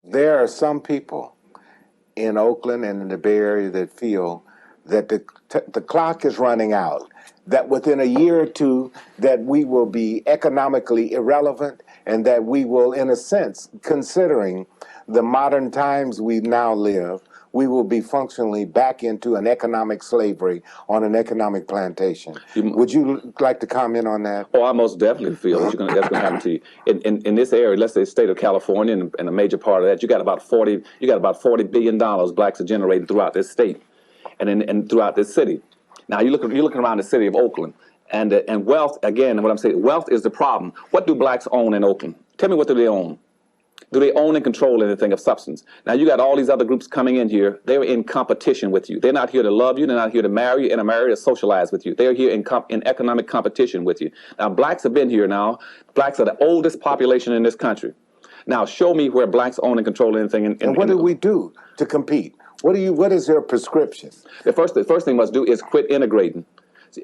There are some people in Oakland and in the Bay Area that feel that the clock is running out, that within a year or two that we will be economically irrelevant, and that we will, in a sense, considering the modern times we now live, we will be functionally back into an economic slavery on an economic plantation. Would you like to comment on that? Oh, I most definitely feel that that's going to happen to you. In this area, let's say the state of California, and a major part of that, you got about $40 billion blacks are generating throughout this state, and throughout this city. Now you're looking around the city of Oakland, and wealth, again, what I'm saying, wealth is the problem. What do blacks own in Oakland? Tell me, what do they own? Do they own and control anything of substance? Now, you got all these other groups coming in here. They're in competition with you. They're not here to love you. They're not here to marry you and marry to socialize with you. They're here in economic competition with you. Now, blacks have been here now. Blacks are the oldest population in this country. Now, show me where blacks own and control anything. And what do we do to compete? What is your prescription? The first thing we must do is quit integrating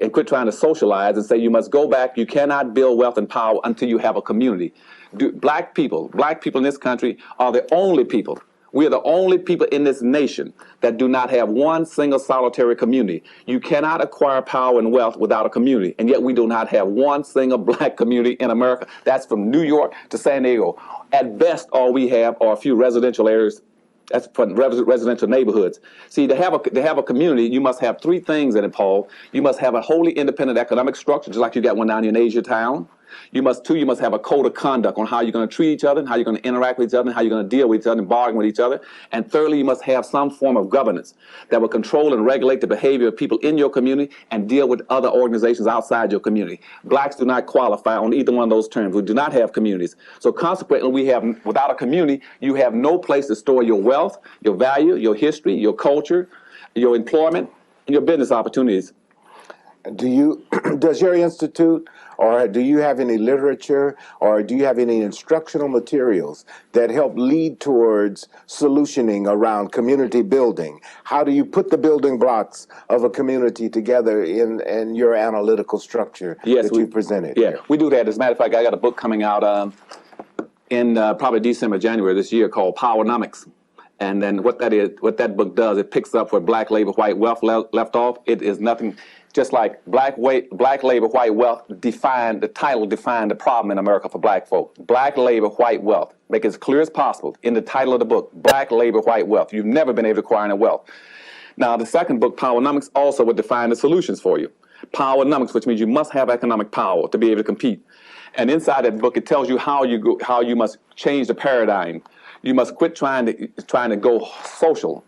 and quit trying to socialize and say you must go back. You cannot build wealth and power until you have a community. Black people in this country are the only people. We are the only people in this nation that do not have one single solitary community. You cannot acquire power and wealth without a community, and yet we do not have one single black community in America. That's from New York to San Diego. At best, all we have are a few residential areas. That's from residential neighborhoods. See, to have a community, you must have three things in it, Paul. You must have a wholly independent economic structure, just like you got one down in Asia Town. You must have a code of conduct on how you're going to treat each other, and how you're going to interact with each other, and how you're going to deal with each other and bargain with each other. And thirdly, you must have some form of governance that will control and regulate the behavior of people in your community and deal with other organizations outside your community. Blacks do not qualify on either one of those terms. We do not have communities. So consequently, without a community, you have no place to store your wealth, your value, your history, your culture, your employment, and your business opportunities. Does your institute, or do you have any literature, or do you have any instructional materials that help lead towards solutioning around community building? How do you put the building blocks of a community together in your analytical structure that you presented? Yeah, we do that. As a matter of fact, I got a book coming out in probably December, January this year called Powernomics. And then what that book does, it picks up where black labor, white wealth left off. It is nothing, just like black labor, white wealth defined the problem in America for black folk. Black labor, white wealth. Make it as clear as possible in the title of the book, Black Labor, White Wealth. You've never been able to acquire any wealth. Now, the second book, Powernomics, also would define the solutions for you. Powernomics, which means you must have economic power to be able to compete. And inside that book, it tells you how you must change the paradigm. You must quit trying to go social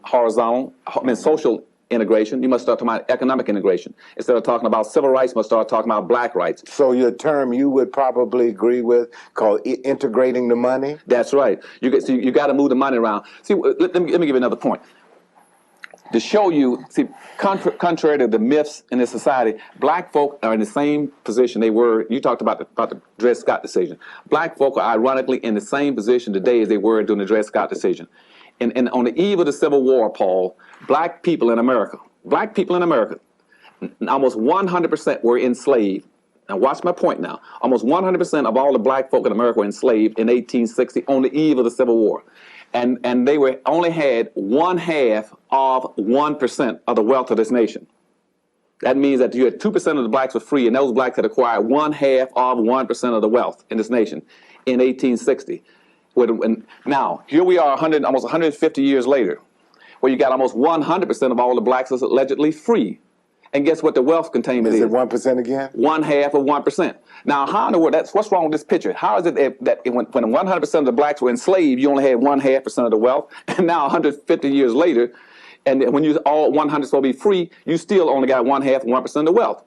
integration. You must start talking about economic integration. Instead of talking about civil rights, you must start talking about black rights. So your term you would probably agree with called integrating the money? That's right. You got to move the money around. See, let me give you another point. To show you, see, contrary to the myths in this society, black folk are in the same position they were. You talked about the Dred Scott decision. Black folk are ironically in the same position today as they were during the Dred Scott decision. And on the eve of the Civil War, Paul, black people in America, almost 100% were enslaved. Now watch my point now. Almost 100% of all the black folk in America were enslaved in 1860 on the eve of the Civil War. And they only had 1/2 of 1% of the wealth of this nation. That means that you had 2% of the blacks were free, and those blacks had acquired 1/2 of 1% of the wealth in this nation in 1860. Now, here we are almost 150 years later, where you got almost 100% of all the blacks is allegedly free. And guess what the wealth containment is? Is it 1% again? 1/2 of 1%. Now, how in the world, what's wrong with this picture? How is it that when 100% of the blacks were enslaved, you only had 1/2% of the wealth, and now 150 years later, and when you all 100 will be free, you still only got 1/2 of 1% of the wealth?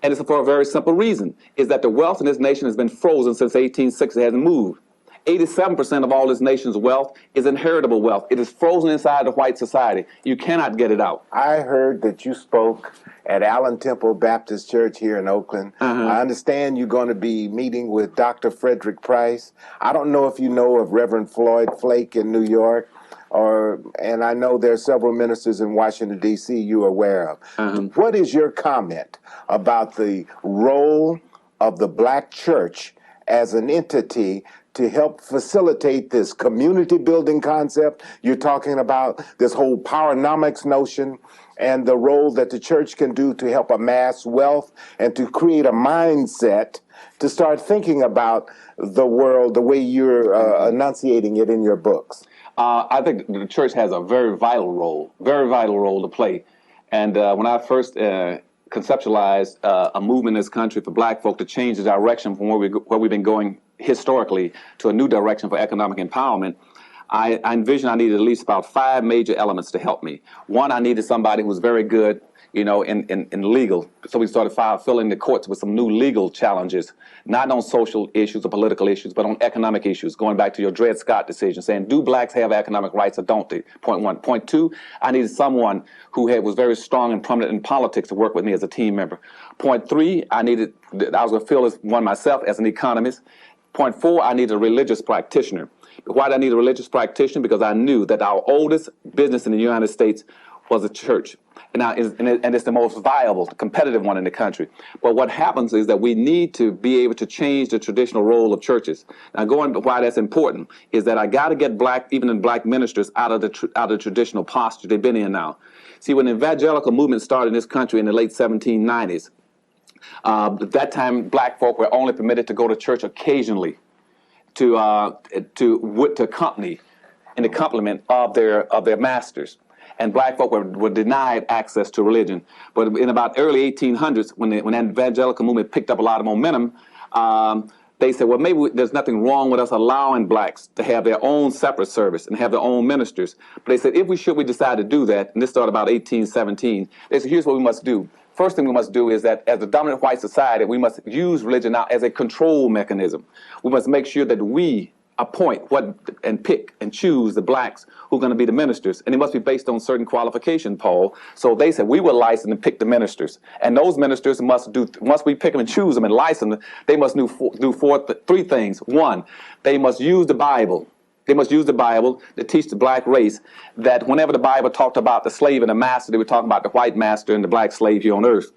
And it's for a very simple reason, is that the wealth in this nation has been frozen since 1860, it hasn't moved. 87% of all this nation's wealth is inheritable wealth. It is frozen inside the white society. You cannot get it out. I heard that you spoke at Allen Temple Baptist Church here in Oakland. I understand you're going to be meeting with Dr. Frederick Price. I don't know if you know of Reverend Floyd Flake in New York, and I know there are several ministers in Washington, D.C. you're aware of. What is your comment about the role of the black church as an entity to help facilitate this community building concept. You're talking about this whole powernomics notion and the role that the church can do to help amass wealth and to create a mindset to start thinking about the world the way you're enunciating it in your books. I think the church has a very vital role to play. And when I first conceptualized a movement in this country for black folk to change the direction from where we've been going historically to a new direction for economic empowerment, I envisioned I needed at least about 5 major elements to help me. One, I needed somebody who was very good, in legal. So we started filling the courts with some new legal challenges, not on social issues or political issues, but on economic issues, going back to your Dred Scott decision, saying, do blacks have economic rights or don't they? Point one. Point two, I needed someone who was very strong and prominent in politics to work with me as a team member. Point three, I was going to fill as one myself as an economist. Point four, I needed a religious practitioner. Why did I need a religious practitioner? Because I knew that our oldest business in the United States was a church. And it's the most viable, competitive one in the country. But what happens is that we need to be able to change the traditional role of churches. Now, why that's important is that I got to get even black ministers out of the traditional posture they've been in now. See, when the evangelical movement started in this country in the late 1790s, at that time, black folk were only permitted to go to church occasionally to accompany in the complement of their masters. And black folk were denied access to religion. But in about early 1800s, when the evangelical movement picked up a lot of momentum, they said, well, maybe there's nothing wrong with us allowing blacks to have their own separate service and have their own ministers. But they said, if we decide to do that, and this started about 1817, they said, here's what we must do. First thing we must do is that as a dominant white society, we must use religion now as a control mechanism. We must make sure that we appoint and pick and choose the blacks who are going to be the ministers, and it must be based on certain qualification, Paul. So they said we will license and pick the ministers, and those ministers must once we pick them and choose them and license them, they must do 3 things. One, they must use the Bible. They must use the Bible to teach the black race that whenever the Bible talked about the slave and the master, they were talking about the white master and the black slave here on earth.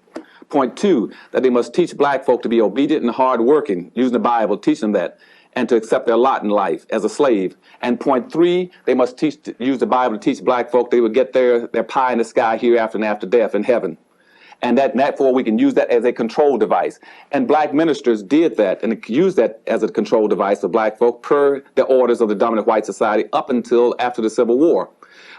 Point 2, that they must teach black folk to be obedient and hardworking, using the Bible, teach them that, and to accept their lot in life as a slave. And point 3, they must use the Bible to teach black folk they would get their pie in the sky hereafter and after death in heaven. And therefore we can use that as a control device. And black ministers did that and used that as a control device of black folk per the orders of the dominant white society up until after the Civil War,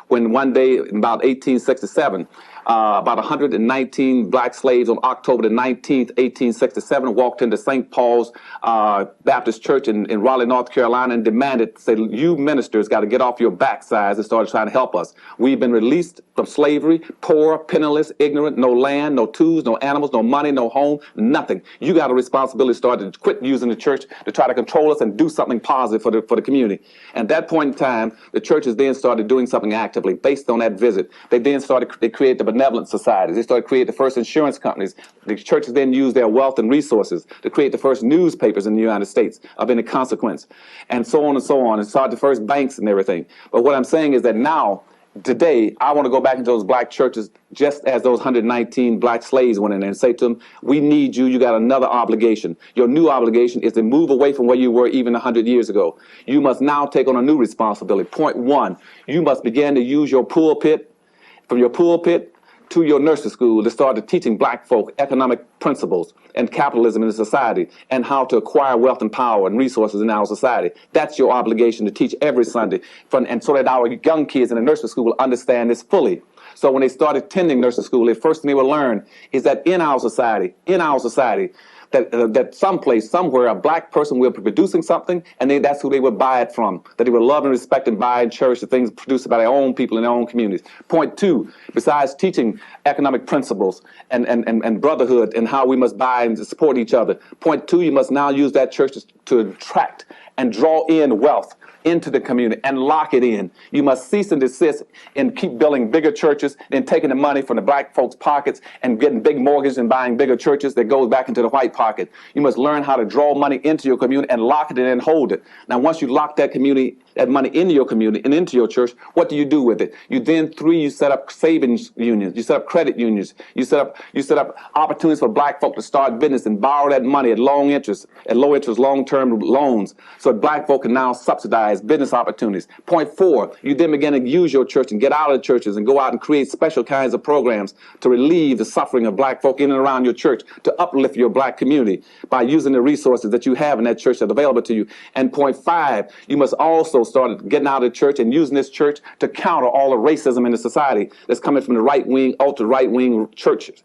when one day in about 1867, about 119 black slaves on October the 19th, 1867, walked into St. Paul's Baptist Church in Raleigh, North Carolina, and demanded, say, you ministers got to get off your backsides and started trying to help us. We've been released from slavery, poor, penniless, ignorant, no land, no tools, no animals, no money, no home, nothing. You got a responsibility to start to quit using the church to try to control us and do something positive for the community. And at that point in time, the churches then started doing something actively based on that visit. They created the benevolent societies. They started creating the first insurance companies. The churches then used their wealth and resources to create the first newspapers in the United States of any consequence, and so on, and started the first banks and everything. But what I'm saying is that now, today, I want to go back into those black churches just as those 119 black slaves went in there and say to them, we need you. You got another obligation. Your new obligation is to move away from where you were even 100 years ago. You must now take on a new responsibility. Point 1, you must begin to use your pulpit, from your pulpit to your nursery school, to start teaching black folk economic principles and capitalism in the society and how to acquire wealth and power and resources in our society. That's your obligation to teach every Sunday, and so that our young kids in the nursery school will understand this fully. So when they start attending nursery school, the first thing they will learn is that in our society, that someplace, somewhere, a black person will be producing something, and that's who they would buy it from, that they would love and respect and buy and cherish the things produced by their own people in their own communities. Point 2, besides teaching economic principles and brotherhood and how we must buy and support each other, point 2, you must now use that church to attract and draw in wealth into the community and lock it in. You must cease and desist and keep building bigger churches and taking the money from the black folks' pockets and getting big mortgages and buying bigger churches that goes back into the white pocket. You must learn how to draw money into your community and lock it in and hold it. Now, once you lock that community that money into your community and into your church, what do you do with it? You then, 3, you set up savings unions, you set up credit unions, you set up opportunities for black folk to start business and borrow that money at low interest, long-term loans, so black folk can now subsidize business opportunities. Point 4, you then begin to use your church and get out of the churches and go out and create special kinds of programs to relieve the suffering of black folk in and around your church, to uplift your black community by using the resources that you have in that church that are available to you. And point 5, you must also start getting out of the church and using this church to counter all the racism in the society that's coming from the right-wing, ultra-right-wing churches.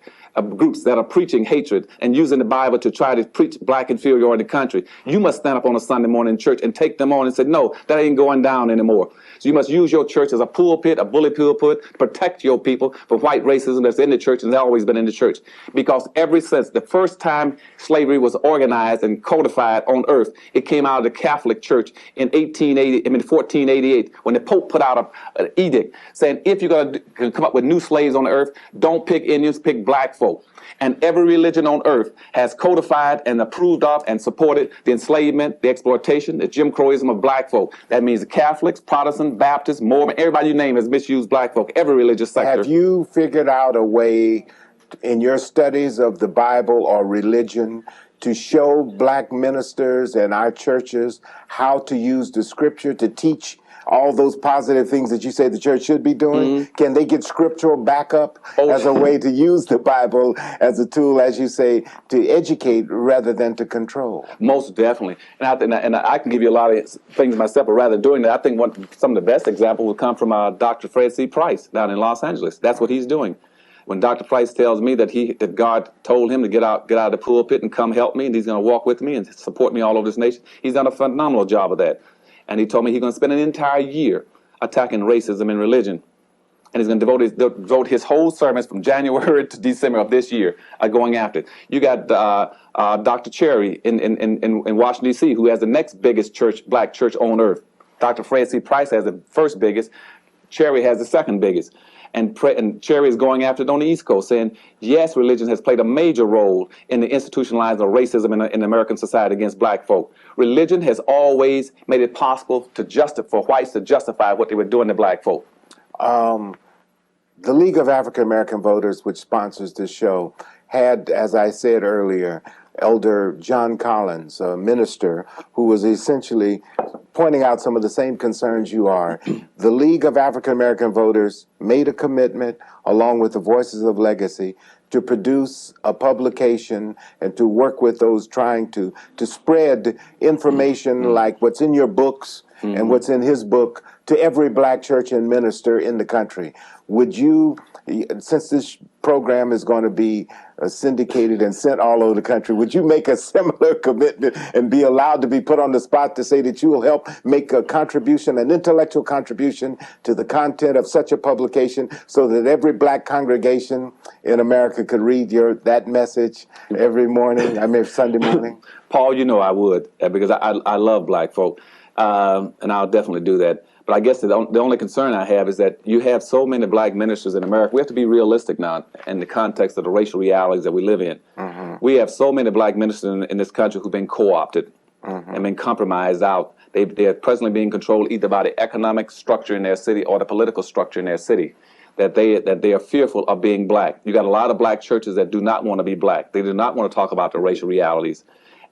Groups that are preaching hatred and using the Bible to try to preach black inferiority in the country. You must stand up on a Sunday morning in church and take them on and say, no, that ain't going down anymore. So you must use your church as a pulpit, a bully pulpit, protect your people from white racism that's in the church and has always been in the church. Because ever since the first time slavery was organized and codified on earth, it came out of the Catholic Church in 1488, when the Pope put out an edict saying, if you're going to come up with new slaves on the earth, don't pick Indians, pick black folk. And every religion on earth has codified and approved of and supported the enslavement, the exploitation, the Jim Crowism of black folk. That means the Catholics, Protestants, Baptists, Mormon, everybody you name has misused black folk, every religious sector. Have you figured out a way in your studies of the Bible or religion to show black ministers and our churches how to use the scripture to teach all those positive things that you say the church should be doing? Mm-hmm. Can they get scriptural backup as a way to use the Bible as a tool, as you say, to educate rather than to control? Most definitely. And I can give you a lot of things myself, but rather than doing that, I think some of the best examples will come from Dr. Fred C. Price down in Los Angeles. That's what he's doing. When Dr. Price tells me that God told him to get out of the pulpit and come help me, and he's going to walk with me and support me all over this nation, he's done a phenomenal job of that. And he told me he's going to spend an entire year attacking racism and religion. And he's going to devote his whole sermons from January to December of this year going after it. You got Dr. Cherry in Washington, D.C., who has the next biggest black church on earth. Dr. Fred C. Price has the first biggest. Cherry has the second biggest. And Cherry is going after it on the East Coast, saying, yes, religion has played a major role in the institutionalizing of racism in American society against black folk. Religion has always made it possible for whites to justify what they were doing to black folk. The League of African American Voters, which sponsors this show, had, as I said earlier, Elder John Collins, a minister, who was essentially pointing out some of the same concerns you are. The League of African American Voters made a commitment, along with the Voices of Legacy, to produce a publication and to work with those trying to spread information like what's in your books and what's in his book to every black church and minister in the country. Would you, since this program is going to be syndicated and sent all over the country, would you make a similar commitment and be allowed to be put on the spot to say that you will help make a contribution, an intellectual contribution to the content of such a publication, so that every black congregation in America could read that message every morning, Sunday morning? Paul, you know I would, because I love black folk, and I'll definitely do that. But I guess the only concern I have is that you have so many black ministers in America. We have to be realistic now in the context of the racial realities that we live in. Mm-hmm. We have so many black ministers in this country who've been co-opted and been compromised out. They are presently being controlled either by the economic structure in their city or the political structure in their city, that they are fearful of being black. You got a lot of black churches that do not want to be black. They do not want to talk about the racial realities.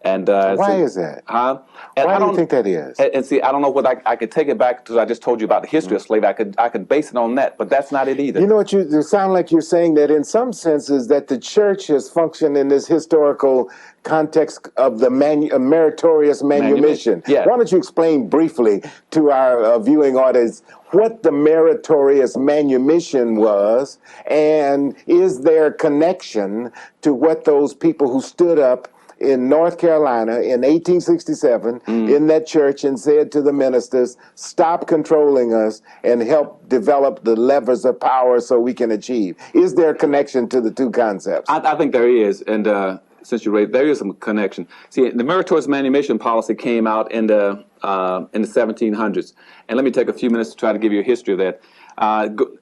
And why is that? Huh? And why do you think that is? And see, I don't know whether I could take it back to I just told you about the history of slavery. I could base it on that, but that's not it either. You know what? You sound like you're saying that in some senses that the church has functioned in this historical context of the meritorious manumission. Yeah. Why don't you explain briefly to our viewing audience what the meritorious manumission was, and is there a connection to what those people who stood up in North Carolina in 1867 in that church and said to the ministers, stop controlling us and help develop the levers of power so we can achieve? Is there a connection to the two concepts? I think there is, and since you raised, there is some connection. See, the meritorious manumission policy came out in the 1700s, and let me take a few minutes to try to give you a history of that.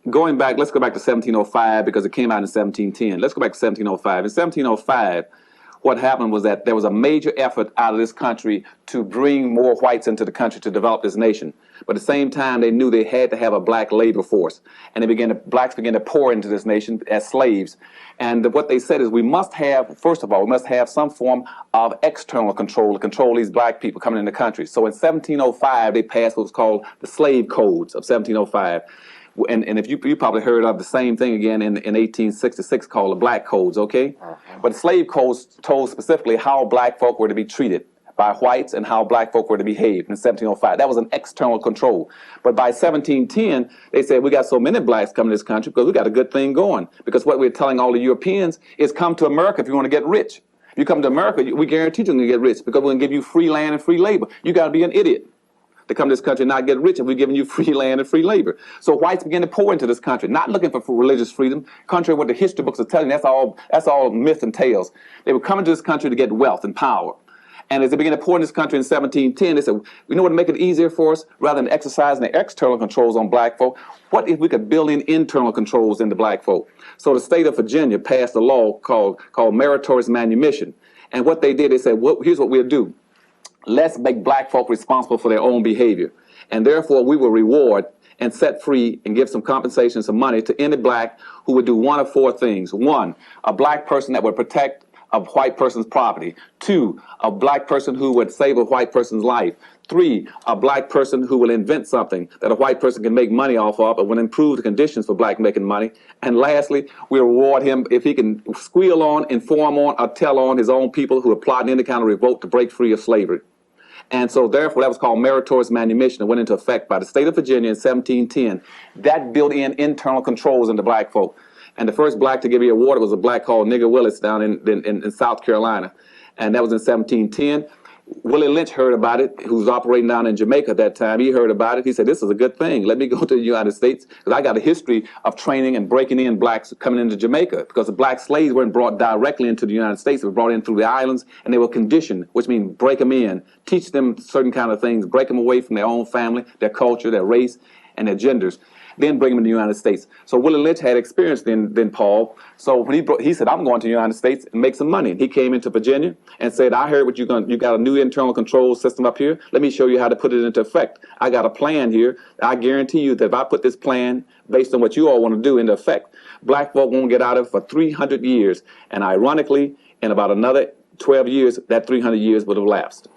Going back, let's go back to 1705 because it came out in 1710. Let's go back to 1705. In 1705, what happened was that there was a major effort out of this country to bring more whites into the country to develop this nation. But at the same time, they knew they had to have a black labor force. And blacks began to pour into this nation as slaves. And what they said is we must have, first of all, we must have some form of external control to control these black people coming in the country. So in 1705, they passed what was called the Slave Codes of 1705. And if you probably heard of the same thing again in 1866 called the Black Codes, okay? But the slave codes told specifically how black folk were to be treated by whites and how black folk were to behave in 1705. That was an external control. But by 1710, they said we got so many blacks coming to this country because we got a good thing going. Because what we're telling all the Europeans is come to America if you want to get rich. If you come to America, we guarantee you're going to get rich because we're going to give you free land and free labor. You got to be an idiot to come to this country and not get rich if we're giving you free land and free labor. So whites began to pour into this country, not looking for religious freedom, contrary to what the history books are telling you. That's all myth and tales. They were coming to this country to get wealth and power. And as they began to pour in this country in 1710, they said, you know what, to make it easier for us, rather than exercising the external controls on black folk, what if we could build in internal controls into black folk? So the state of Virginia passed a law called meritorious manumission. And what they did, they said, well, here's what we'll do. Let's make black folk responsible for their own behavior. And therefore, we will reward and set free and give some compensation, some money to any black who would do one of four things. One, a black person that would protect a white person's property. Two, a black person who would save a white person's life. Three, a black person who will invent something that a white person can make money off of and will improve the conditions for black making money. And lastly, we reward him if he can squeal on, inform on, or tell on his own people who are plotting any kind of revolt to break free of slavery. And so therefore, that was called meritorious manumission. It went into effect by the state of Virginia in 1710. That built in internal controls into black folk. And the first black to give you award was a black called Nigger Willis down in South Carolina. And that was in 1710. Willie Lynch heard about it, who was operating down in Jamaica at that time. He heard about it. He said, this is a good thing. Let me go to the United States, because I got a history of training and breaking in blacks coming into Jamaica, because the black slaves weren't brought directly into the United States. They were brought in through the islands, and they were conditioned, which means break them in, teach them certain kind of things, break them away from their own family, their culture, their race, and their genders. Then bring them to the United States. So Willie Lynch had experience than Paul. So when he said, I'm going to the United States and make some money. And he came into Virginia and said, I heard you got a new internal control system up here. Let me show you how to put it into effect. I got a plan here. I guarantee you that if I put this plan based on what you all want to do into effect, black folk won't get out of it for 300 years. And ironically, in about another 12 years, that 300 years would have lapsed.